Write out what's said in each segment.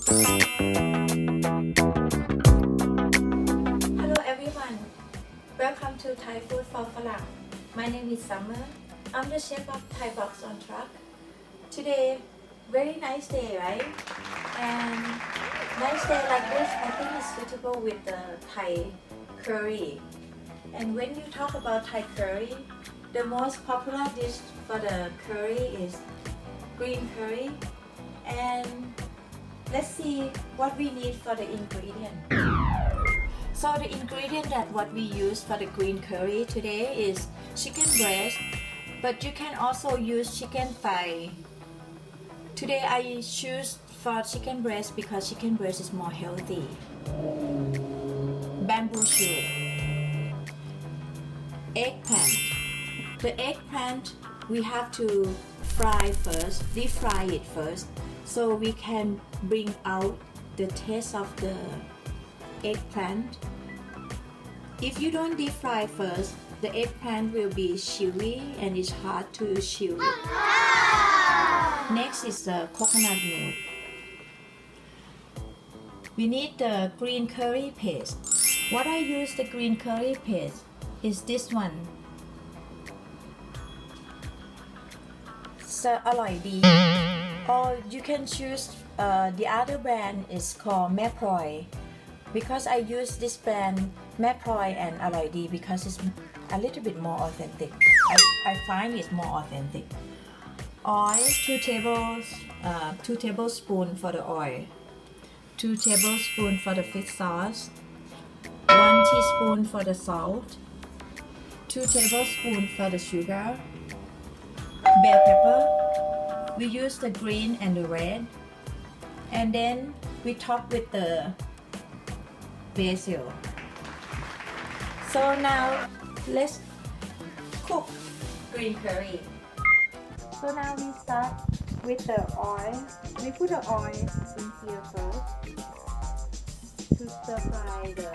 Hello everyone, welcome to Thai Food for Phalang. My name is Summer. I'm the chef of Thai Box on Truck. Today, very nice day, right? And nice day like this, I think is suitable with the Thai curry. And when you talk about Thai curry, the most popular dish for the curry is green curry. And let's see what we need for the ingredient. So the ingredient that what we use for the green curry today is chicken breast, but you can also use chicken thigh. Today I choose for chicken breast because chicken breast is more healthy. Bamboo shoot, eggplant. The eggplant we have to fry first, deep fry it first, so we can bring out the taste of the eggplant. If you don't deep fry first, the eggplant will be chewy and it's hard to chew. Next is the coconut milk. We need the green curry paste. What I use the green curry paste is this one. So อร่อยดี or you can choose the other brand is called Maproy. Because I use this brand Maproy and อร่อยดี because it's a little bit more authentic. I find it's more authentic. Oil 2 tablespoons for the oil, 2 tablespoons for the fish sauce, 1 teaspoon for the salt, 2 tablespoons for the sugar, bell pepper. We use the green and the red, and then we top with the basil. So now let's cook green curry. So now we start with the oil. We put the oil in here first to stir fry the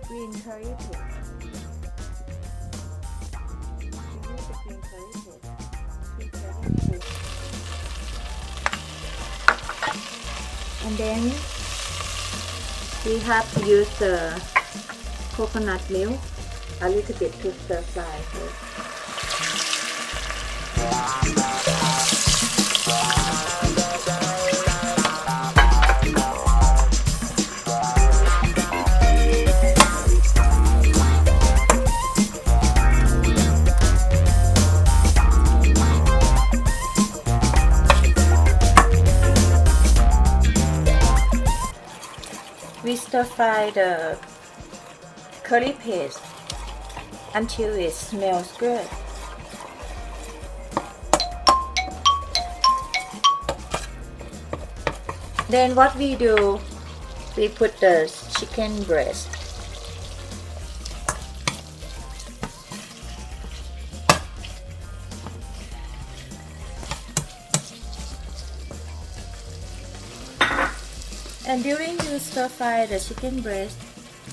green curry paste. We use the green curry paste. And then we have to use the coconut milk a little bit to stir fry first. We stir fry the curry paste until it smells good. Then what we do, we put the chicken breast. And during you stir fry the chicken breast,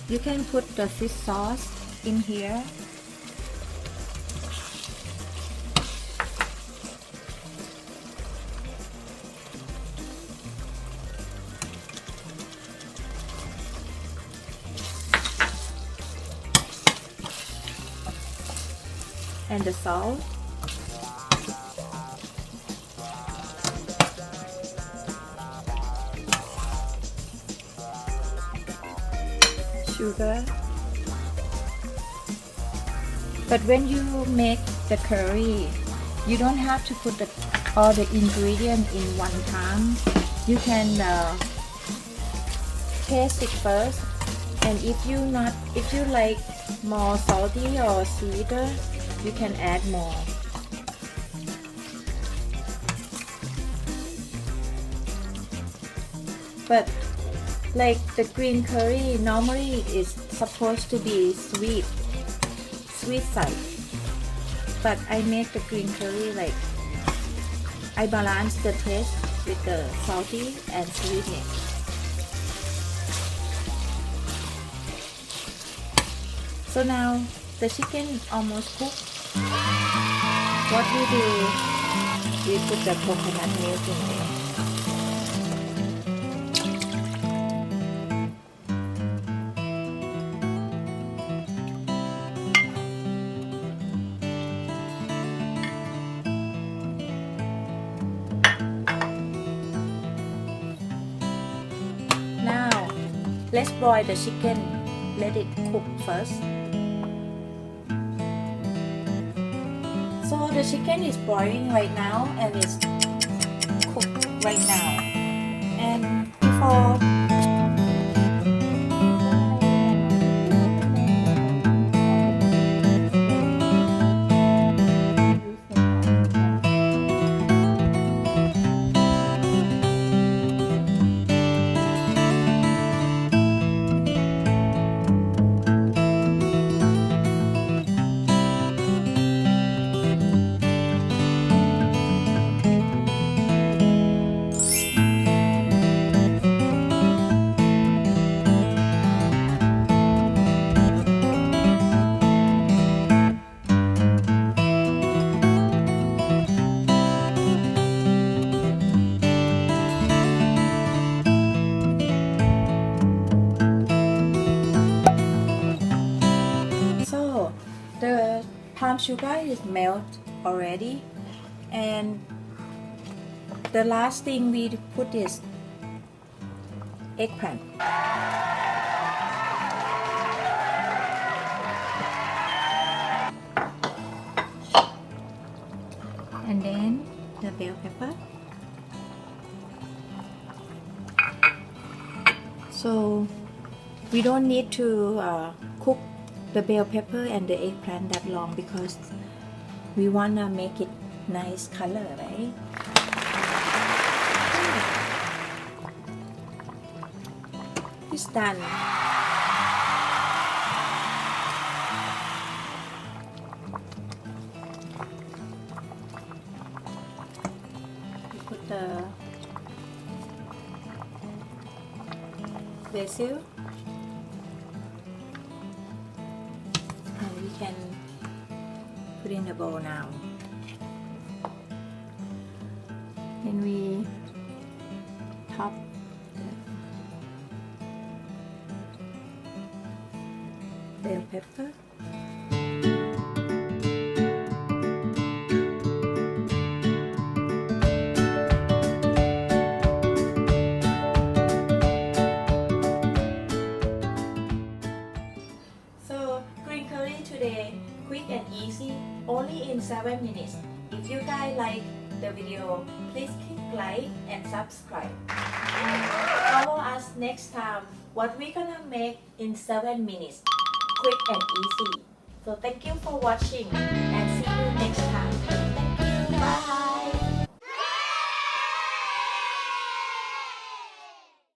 you can put the fish sauce in here. And the salt. Sugar. But when you make the curry, you don't have to put all the ingredients in one time. You can taste it first, and if you like more salty or sweeter, you can add more. But like the green curry normally is supposed to be sweet side, but I make the green curry like I balance the taste with the salty and sweetness. So now the chicken almost cooked. What we do, we put the coconut milk in there. Now, let's boil the chicken. Let it cook first. So the chicken is boiling right now and it's cooked right now. And before the palm sugar is melt already, and the last thing we put is eggplant. And then the bell pepper. So we don't need to cook the bell pepper and the eggplant that long because we wanna make it nice color, right? It's done. We put the basil. We can put in the bowl now. Then we top the bell pepper. So green curry today, quick and easy, only in 7 minutes. If you guys like the video, please click like and subscribe. And follow us next time what we're gonna make in 7 minutes, quick and easy. So thank you for watching and see you next time. Thank you. Bye.